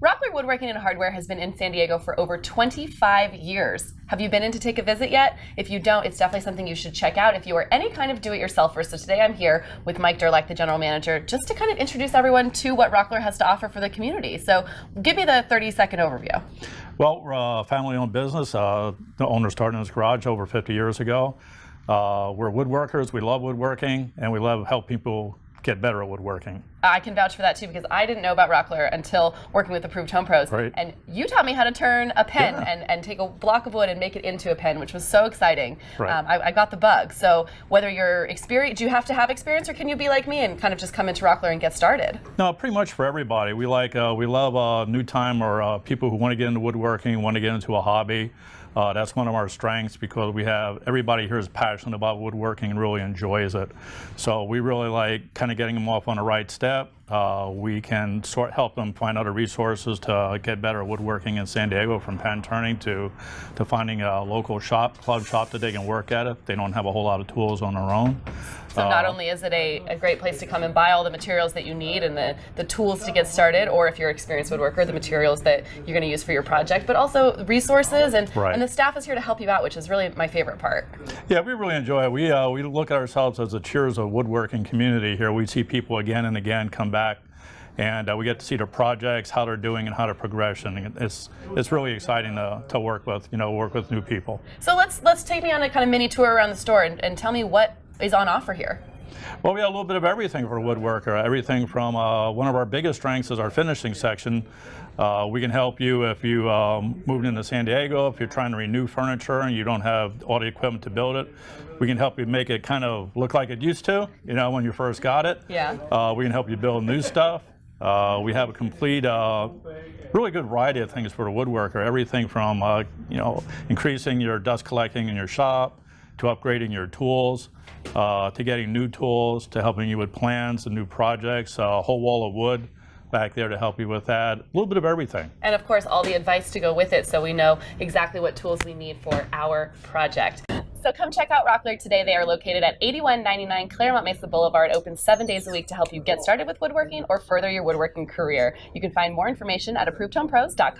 Rockler Woodworking and Hardware has been in San Diego for over 25 years. Have you been in to take a visit yet? If you don't, it's definitely something you should check out if you are any kind of do-it-yourselfer. So today I'm here with Mike Durlak, the general manager, just to kind of introduce everyone to what Rockler has to offer for the community. So give me the 30-second overview. Well, we're a family-owned business. The owner started in his garage over 50 years ago. We're woodworkers. We love woodworking, and we love help people get better at woodworking. I can vouch for that too, because I didn't know about Rockler until working with Approved Home Pros. Right. And you taught me how to turn a pen and take a block of wood and make it into a pen, which was so exciting. Right. I got the bug. So whether you're experienced, do you have to have experience, or can you be like me and kind of just come into Rockler and get started? No, pretty much for everybody. We love new time or people who want to get into woodworking, want to get into a hobby. That's one of our strengths, because we have everybody here is passionate about woodworking and really enjoys it. So we really like kind of getting them off on the right step. We can help them find other resources to get better at woodworking in San Diego, from pen turning to finding a local club shop that they can work at it. They don't have a whole lot of tools on their own. So not only is it a great place to come and buy all the materials that you need and the tools to get started, or if you're an experienced woodworker, the materials that you're going to use for your project, but also resources, and the staff is here to help you out, which is really my favorite part. Yeah, we really enjoy it. We look at ourselves as the Cheers of woodworking community here. We see people again and again come back, and we get to see their projects, how they're doing, and how they're progressing. It's really exciting to work with new people. So let's take me on a kind of mini tour around the store and tell me what is on offer here. Well, we have a little bit of everything for a woodworker. Everything from one of our biggest strengths is our finishing section. We can help you if you moved into San Diego, if you're trying to renew furniture and you don't have all the equipment to build it. We can help you make it kind of look like it used to, when you first got it. Yeah. We can help you build new stuff. We have a complete, really good variety of things for the woodworker. Everything from, increasing your dust collecting in your shop, to upgrading your tools, to getting new tools, to helping you with plans and new projects, a whole wall of wood back there to help you with that. A little bit of everything. And of course, all the advice to go with it, so we know exactly what tools we need for our project. So come check out Rockler today. They are located at 8199 Claremont Mesa Boulevard, open 7 days a week to help you get started with woodworking or further your woodworking career. You can find more information at ApprovedHomePros.com.